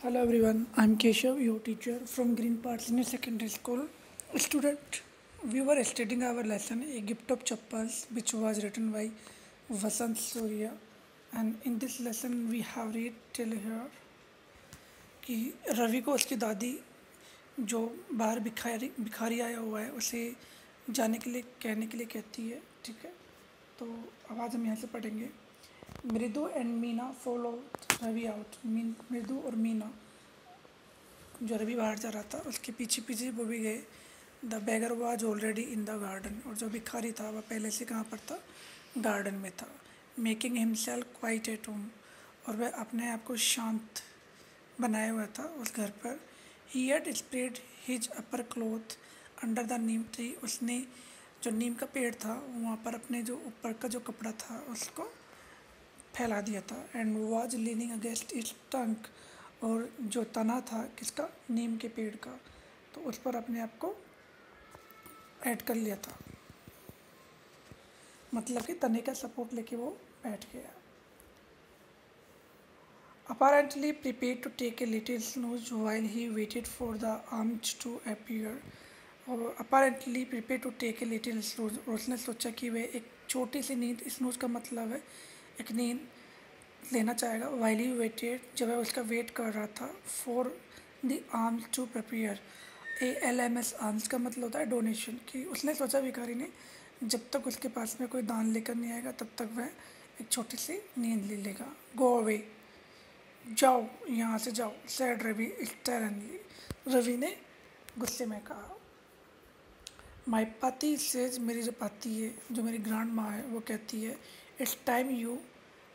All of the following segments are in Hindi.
Hello everyone, I'm Keshav, your teacher from Green Park Senior Secondary School. Student, we were studying our lesson A Gift of Chappals, which was written by Vasant Surya. And in this lesson, we have read till here कि रवि को उसकी दादी जो बाहर भिखारी भिखारी आया हुआ है उसे जाने के लिए कहने के लिए कहती है। ठीक है, तो आवाज़ हम यहाँ से पढ़ेंगे। Mridu and Meena follow Ravi out. Mridu और मीना, जो रवि बाहर जा रहा था उसके पीछे पीछे वो भी गए। The beggar was already in the garden, और जो भिखारी था वह पहले से कहाँ पर था? गार्डन में था। Making himself quite at home, और वह अपने आप को शांत बनाया हुआ था उस घर पर। He had spread his upper cloth under the neem tree, उसने जो नीम का पेड़ था वहाँ पर अपने जो ऊपर का जो कपड़ा था उसको फैला दिया था। And was leaning against it's trunk, और जो तना था किसका? नीम के पेड़ का, तो उस पर अपने आप को ऐड कर लिया था। मतलब कि तने का सपोर्ट लेके वो बैठ गया। Apparently prepared to take a little snooze while he waited for the arms to appear. और apparently prepared to take a little snooze, और उसने सोचा कि वह एक छोटी सी नींद, स्नूज का मतलब है एक नींद लेना चाहेगा। while he waited, जब वह उसका वेट कर रहा था, for the arms to prepare. ALMS arms का मतलब होता है डोनेशन, कि उसने सोचा भिखारी ने जब तक उसके पास में कोई दान लेकर नहीं आएगा तब तक वह एक छोटी सी नींद ले लेगा। गो अवे, जाओ यहाँ से जाओ, सैड रवि स्टर्नली, रवि ने गुस्से में कहा। माई पाती सेज, मेरी जो पाती है, जो मेरी ग्रैंड माँ है, वो कहती है it's time you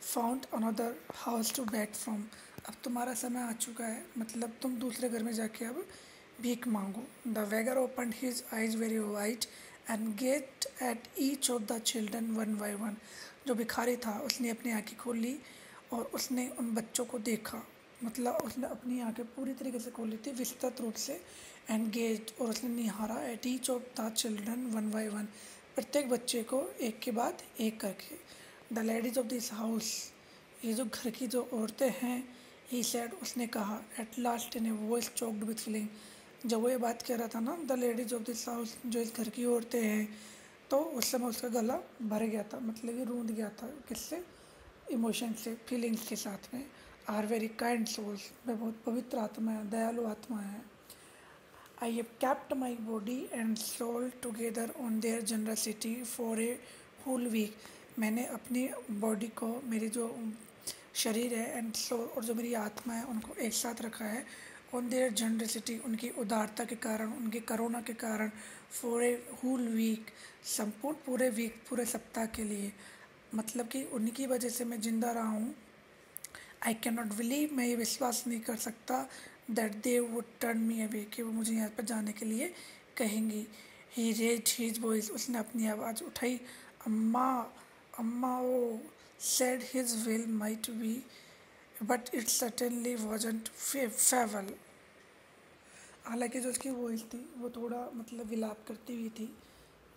found another house to back from, अब तुम्हारा समय आ चुका है, मतलब तुम दूसरे घर में जाके अब भीख मांगो। The beggar open his eyes very wide and get at each of the children one by one, जो भिखारी था उसने अपनी आँखें खोल ली और उसने उन बच्चों को देखा, मतलब उसने अपनी आंखें पूरी तरीके से खोल ली थी विस्तृत रूप से। एंड गेज, और उसने निहारा eight each of the children one by one, प्रत्येक बच्चे को एक के बाद एक करके। The ladies of this house, ये जो घर की जो औरतें हैं, ही सेड, उसने कहा, at last in a voice choked with feeling, जब वो ये बात कह रहा था ना, the ladies of this house, जो इस घर की औरतें हैं, तो उस समय उसका गला भर गया था, मतलब ये रूंध गया था। किससे? इमोशन से, फीलिंग्स के साथ में। आर वेरी काइंड सोल्स, वे बहुत पवित्र आत्मा है, दयालु आत्मा है। I have kept my body and soul together on their generosity for a whole week, मैंने अपनी बॉडी को, मेरी जो शरीर है एंड सोल, और जो मेरी आत्मा है, उनको एक साथ रखा है ऑन देयर जनरसिटी, उनकी उदारता के कारण, उनके करुणा के कारण। फॉर ए होल वीक, संपूर्ण पूरे वीक, पूरे सप्ताह के लिए, मतलब कि उनकी वजह से मैं जिंदा रहा हूँ। आई कैन नॉट बिलीव, मैं ये विश्वास नहीं कर सकता, that they would turn me away, कि वो मुझे यहाँ पर जाने के लिए कहेंगी। ही रेज हिज वॉइस, उसने अपनी आवाज़ उठाई। अम्मा, अम्मा, oh said his will might be, but it certainly wasn't feeble, हालांकि जो उसकी वॉइस थी वो थोड़ा मतलब विलाप करती हुई थी,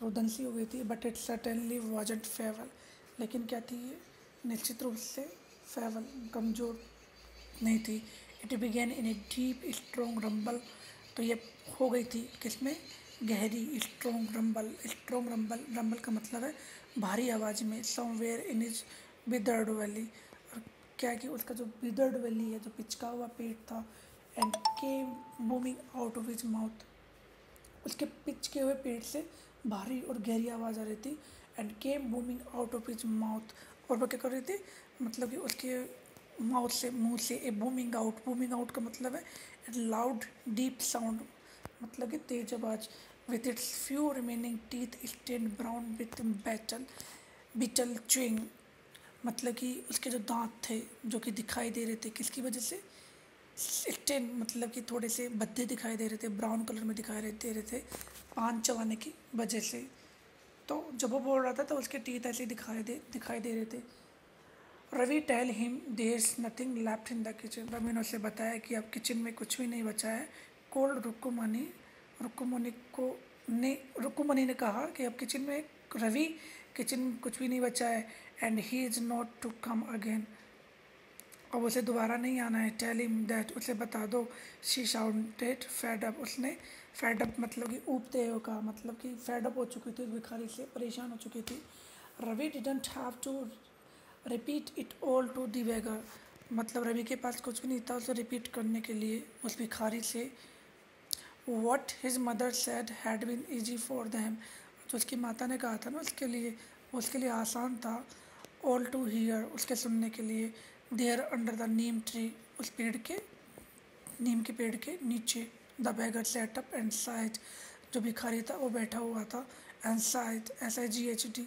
रुदन सी हो गई थी। बट इट सर्टेनली वॉजंट फेवल, लेकिन क्या थी ये? निश्चित रूप से फेवल, कमज़ोर नहीं थी। It began in a deep strong rumble, तो ये हो गई थी किसमें? गहरी strong rumble. Strong rumble, rumble का मतलब है भारी आवाज़ में। Somewhere in is withered valley, और क्या कि उसका जो विदर्ड वैली है, जो पिचका हुआ पेट था, and came booming out of his mouth, उसके पिचके हुए पेट से भारी और गहरी आवाज़ आ रही थी। And came booming out of his mouth, और वो क्या कर रही थी? मतलब कि उसके माउथ से, मुंह से। ए बूमिंग आउट, बूमिंग आउट का मतलब है लाउड डीप साउंड, मतलब कि तेज आवाज़। With its few remaining teeth stain brown with battle betel chewing, मतलब कि उसके जो दांत थे जो कि दिखाई दे रहे थे, किसकी वजह से? स्टेन, मतलब कि थोड़े से भद्दे दिखाई दे रहे थे, ब्राउन कलर में दे रहे थे पान चबाने की वजह से। तो जब वो बोल रहा था तो उसके टीथ ऐसे दिखाई दे रहे थे। Ravi tell him there is nothing left in the kitchen, Ravi ने उसे बताया कि अब किचन में कुछ भी नहीं बचा है। कोल्ड रुक्कुमनी ने कहा कि अब किचन में, रवि, किचन में कुछ भी नहीं बचा है। And he is not to come again, अब उसे दोबारा नहीं आना है। टेल हिम दैट, उसे बता दो। शी साउंडेड फेड अप, उसने फेड अप मतलब कि ऊबते हो का मतलब कि फेड अप हो चुकी थी, भिखारी से परेशान हो चुकी थी। Ravi didn't have to repeat it all to the beggar, मतलब रवि के पास कुछ भी नहीं था उसे रिपीट करने के लिए उस भिखारी से। What his mother said had been easy for them, जो उसकी माता ने कहा था ना उसके लिए आसान था। ऑल टू हियर, उसके सुनने के लिए। There under the neem tree, उस पेड़ के नीम के पेड़ के नीचे। The beggar sat up and sighed, जो भिखारी था वो बैठा हुआ था। एंड साइड SIGHT,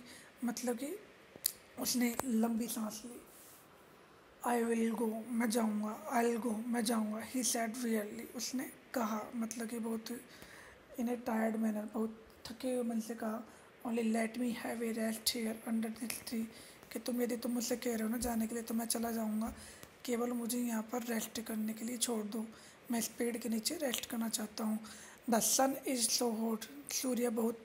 मतलब कि उसने लंबी सांस ली। आई विल गो, मैं जाऊँगा। आई विल गो, मैं जाऊँगा। ही सैड वियरली, उसने कहा मतलब कि बहुत इन ए टायर्ड मैनर, बहुत थके हुए मन से कहा। Only let me have a rest here under this tree, कि तुम मुझसे कह रहे हो ना जाने के लिए तो मैं चला जाऊँगा, केवल मुझे यहाँ पर रेस्ट करने के लिए छोड़ दो। मैं इस पेड़ के नीचे रेस्ट करना चाहता हूँ। The sun is so hot, सूर्य बहुत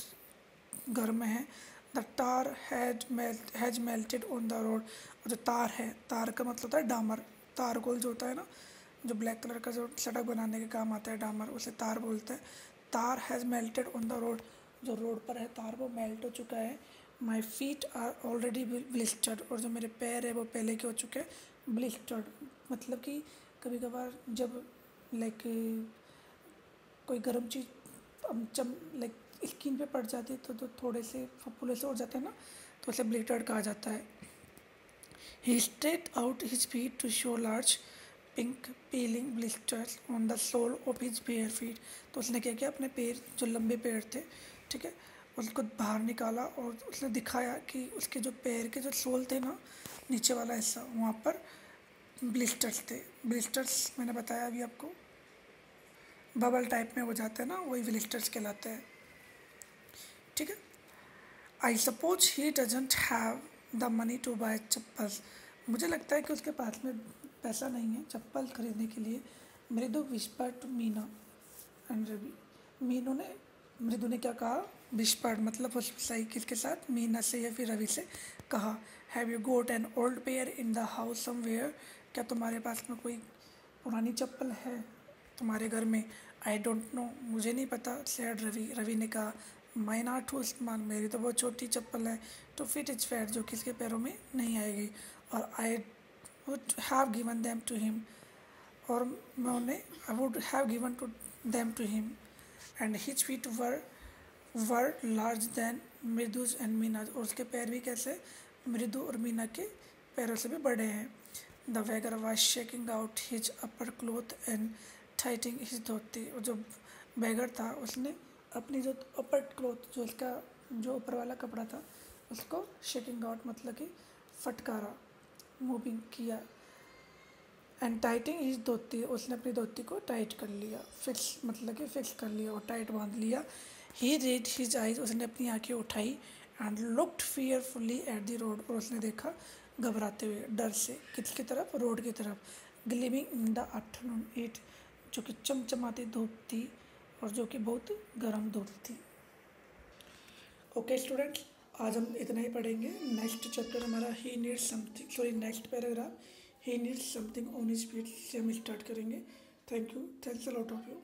गर्म है। The tar has melted on the road, और जो तार है, तार का मतलब होता है डामर, तारकोल जो होता है ना, जो ब्लैक कलर का जो सड़क बनाने के काम आता है डामर, उसे तार बोलते हैं। Tar has melted on the road, जो रोड पर है तार वो मेल्ट हो चुका है। My feet are already blistered, और जो मेरे पैर है वो पहले के हो चुके हैं ब्लिस्टर्ड, मतलब कि कभी कभार जब लाइक कोई गर्म चीज़ जब लाइक स्किन पे पड़ जाती है तो थोड़े से फप्पूले से हो जाते हैं ना, तो उसे ब्लिस्टर्ड कहा जाता है। He straight out his feet to show large pink peeling blisters on the sole of his bare feet, तो उसने क्या किया, अपने पैर जो लंबे पैर थे, ठीक है, उसको बाहर निकाला और उसने दिखाया कि उसके जो पैर के जो सोल थे ना, नीचे वाला हिस्सा, वहाँ पर ब्लिस्टर्स थे। ब्लिस्टर्स मैंने बताया अभी आपको, बबल टाइप में हो जाते हैं ना, वही ब्लिस्टर्स कहलाते हैं, ठीक है। I suppose he doesn't have the money to buy chappals, मुझे लगता है कि उसके पास में पैसा नहीं है चप्पल खरीदने के लिए। Mridu whisper to Meena and Ravi, मृदु ने क्या कहा, विस्पर्ड मतलब उस साइकिल के साथ मीना से या फिर रवि से कहा। Have you got an old pair in the house somewhere, क्या तुम्हारे पास में कोई पुरानी चप्पल है तुम्हारे घर में। आई डोंट नो, मुझे नहीं पता। सैड रवि ने कहा। माई नॉट टू स्मॉल, मेरी तो बहुत छोटी चप्पल है। टू फिट इज फैट, जो किसके पैरों में नहीं आएगी। और I would have given them to him, और मैं उन्हें I would have given to them to him. And his feet were large than Mridu's and Meena's, और उसके पैर भी कैसे मृदु और मीना के पैरों से भी बड़े हैं। The beggar was shaking out his upper cloth and tightening his dhoti, और जो बैगर था उसने अपनी जो अपर क्लोथ, जो उसका जो ऊपर वाला कपड़ा था, उसको शेकिंग आउट मतलब कि फटकारा, मूविंग किया। एंड टाइटिंग हिज धोती, उसने अपनी धोती को टाइट कर लिया, फिक्स मतलब कि फिक्स कर लिया और टाइट बांध लिया। ही रेड हिज आइज, उसने अपनी आंखें उठाई। And looked fearfully at the road, और उसने देखा घबराते हुए डर से किसकी तरफ, रोड की तरफ। ग्लिमिंग इन द आफ्टरनून हीट, जो कि चमचमाती धूप थी और जो कि बहुत गर्म धूप थी। ओके स्टूडेंट्स, आज हम इतना ही पढ़ेंगे। नेक्स्ट चैप्टर हमारा he needs something, sorry next paragraph he needs something on his feet से हम स्टार्ट करेंगे। Thank you, thanks a lot of you.